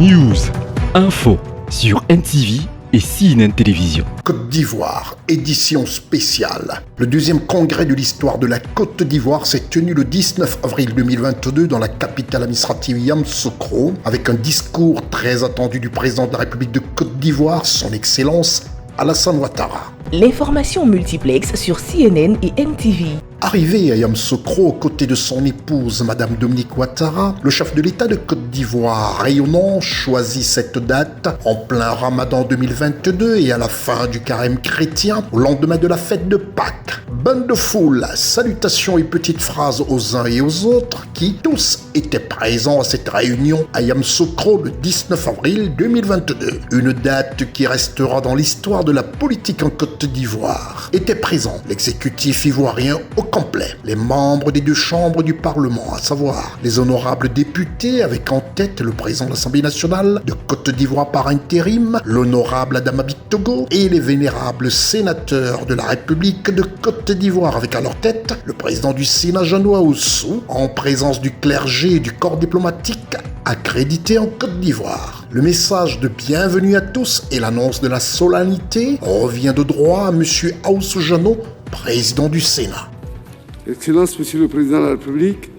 News, info sur NTV et CNN Télévision. Côte d'Ivoire, édition spéciale. Le deuxième congrès de l'histoire de la Côte d'Ivoire s'est tenu le 19 avril 2022 dans la capitale administrative Yamoussoukro, avec un discours très attendu du président de la République de Côte d'Ivoire, son Excellence Alassane Ouattara. L'information multiplex sur CNN et NTV. Arrivé à Yamoussoukro aux côtés de son épouse, Madame Dominique Ouattara, le chef de l'État de Côte d'Ivoire rayonnant choisit cette date en plein Ramadan 2022 et à la fin du carême chrétien, au lendemain de la fête de Pâques. Bain de foule, salutations et petites phrases aux uns et aux autres qui tous étaient présents à cette réunion à Yamoussoukro le 19 avril 2022. Une date qui restera dans l'histoire de la politique en Côte d'Ivoire. Étaient présents l'exécutif ivoirien au complet, les membres des deux chambres du Parlement, à savoir les honorables députés avec en tête le président de l'Assemblée nationale de Côte d'Ivoire par intérim, l'honorable Adama Bitogo, et les vénérables sénateurs de la République de Côte d'Ivoire avec à leur tête le président du Sénat Jeannot Ahoussou, en présence du clergé et du corps diplomatique accrédité en Côte d'Ivoire. Le message de bienvenue à tous et l'annonce de la solennité revient de droit à M. Ahoussou Jeannot, président du Sénat. Excellence, Monsieur le Président de la République,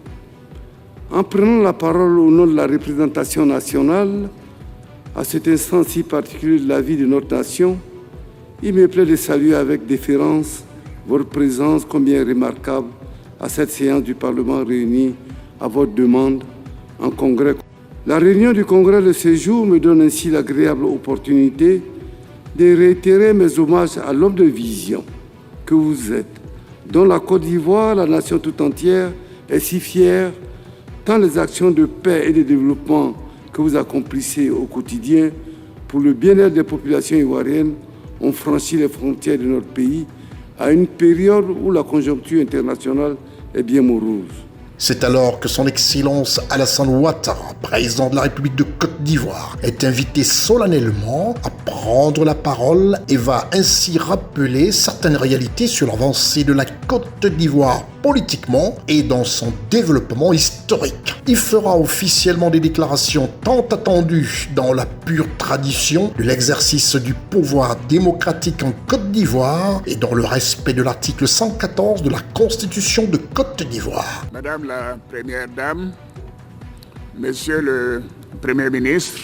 en prenant la parole au nom de la représentation nationale, à cet instant si particulier de la vie de notre nation, il me plaît de saluer avec déférence votre présence combien remarquable à cette séance du Parlement réunie à votre demande en congrès. La réunion du congrès de ce jour me donne ainsi l'agréable opportunité de réitérer mes hommages à l'homme de vision que vous êtes, dont la Côte d'Ivoire, la nation tout entière, est si fière, tant les actions de paix et de développement que vous accomplissez au quotidien pour le bien-être des populations ivoiriennes ont franchi les frontières de notre pays à une période où la conjoncture internationale est bien morose. C'est alors que son Excellence Alassane Ouattara, président de la République de Côte d'Ivoire, est invité solennellement à prendre la parole et va ainsi rappeler certaines réalités sur l'avancée de la Côte d'Ivoire politiquement et dans son développement historique. Il fera officiellement des déclarations tant attendues dans la pure tradition de l'exercice du pouvoir démocratique en Côte d'Ivoire et dans le respect de l'article 114 de la Constitution de Côte d'Ivoire. Madame la Première Dame, Monsieur le Premier ministre,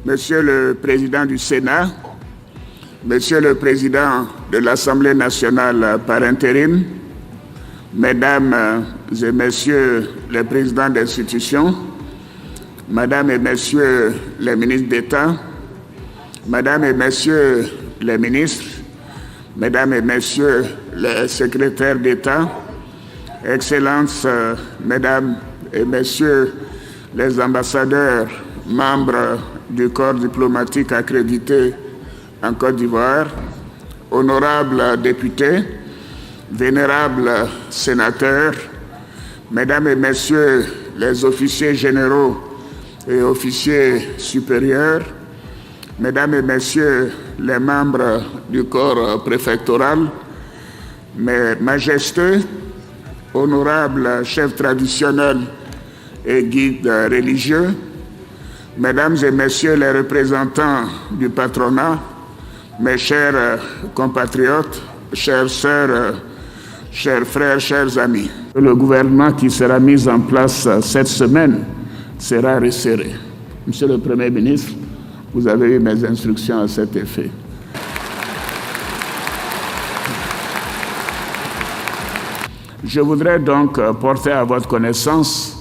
Monsieur le Président du Sénat, Monsieur le Président de l'Assemblée nationale par intérim, Mesdames et Messieurs les présidents d'institutions, Mesdames et Messieurs les ministres d'État, Mesdames et Messieurs les ministres, Mesdames et Messieurs les secrétaires d'État, Excellences, Mesdames et Messieurs les ambassadeurs, membres du corps diplomatique accrédité en Côte d'Ivoire, honorables députés, vénérables sénateurs, Mesdames et Messieurs les officiers généraux et officiers supérieurs, Mesdames et Messieurs les membres du corps préfectoral, Mes Majestés, honorables chefs traditionnels et guides religieux, Mesdames et Messieurs les représentants du patronat, mes chers compatriotes, chères sœurs, chers frères, chers amis. Le gouvernement qui sera mis en place cette semaine sera resserré. Monsieur le Premier ministre, vous avez eu mes instructions à cet effet. Je voudrais donc porter à votre connaissance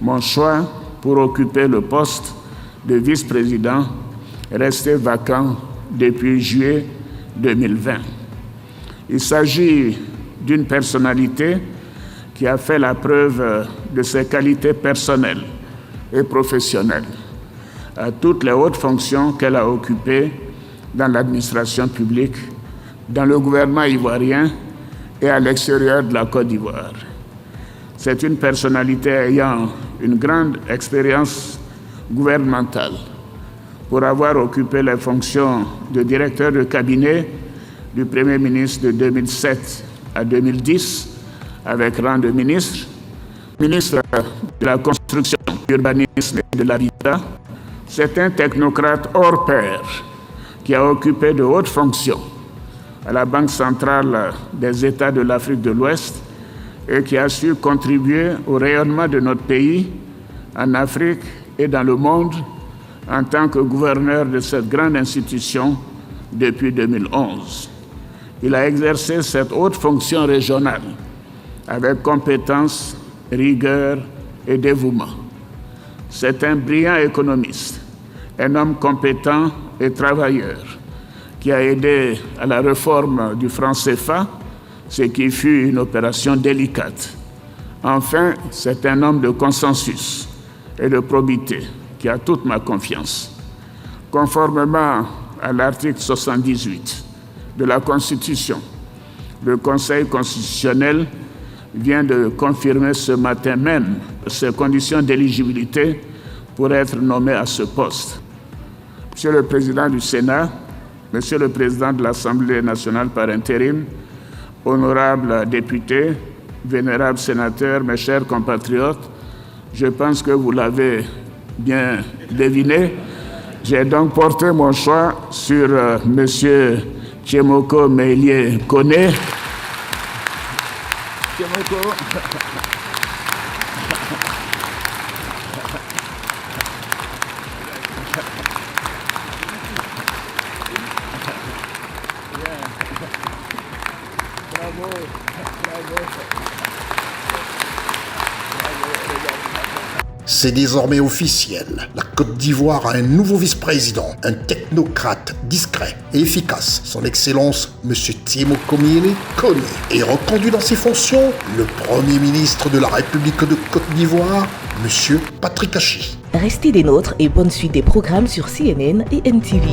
mon choix pour occuper le poste de vice-président resté vacant depuis juillet 2020. Il s'agit d'une personnalité qui a fait la preuve de ses qualités personnelles et professionnelles à toutes les hautes fonctions qu'elle a occupées dans l'administration publique, dans le gouvernement ivoirien et à l'extérieur de la Côte d'Ivoire. C'est une personnalité ayant une grande expérience gouvernementale pour avoir occupé les fonctions de directeur de cabinet du Premier ministre de 2007 à 2010 avec rang de ministre, ministre de la Construction, de l'Urbanisme et de l'Habitat, C'est un technocrate hors pair qui a occupé de hautes fonctions à la Banque centrale des États de l'Afrique de l'Ouest et qui a su contribuer au rayonnement de notre pays en Afrique et dans le monde en tant que gouverneur de cette grande institution depuis 2011. Il a exercé cette haute fonction régionale avec compétence, rigueur et dévouement. C'est un brillant économiste, un homme compétent et travailleur qui a aidé à la réforme du franc CFA, ce qui fut une opération délicate. Enfin, c'est un homme de consensus et de probité qui a toute ma confiance. Conformément à l'article 78 de la Constitution, le Conseil constitutionnel vient de confirmer ce matin même ses conditions d'éligibilité pour être nommé à ce poste. Monsieur le Président du Sénat, Monsieur le Président de l'Assemblée nationale par intérim, honorables députés, vénérables sénateurs, mes chers compatriotes, je pense que vous l'avez bien deviné. J'ai donc porté mon choix sur Monsieur Tchemoko Meïlie Koné. Tchemoko. C'est désormais officiel. La Côte d'Ivoire a un nouveau vice-président, un technocrate discret et efficace. Son Excellence, M. Tchemoko Meïlie Koné, est reconduit dans ses fonctions le Premier ministre de la République de Côte d'Ivoire, M. Patrick Achi. Restez des nôtres et bonne suite des programmes sur CNN et NTV.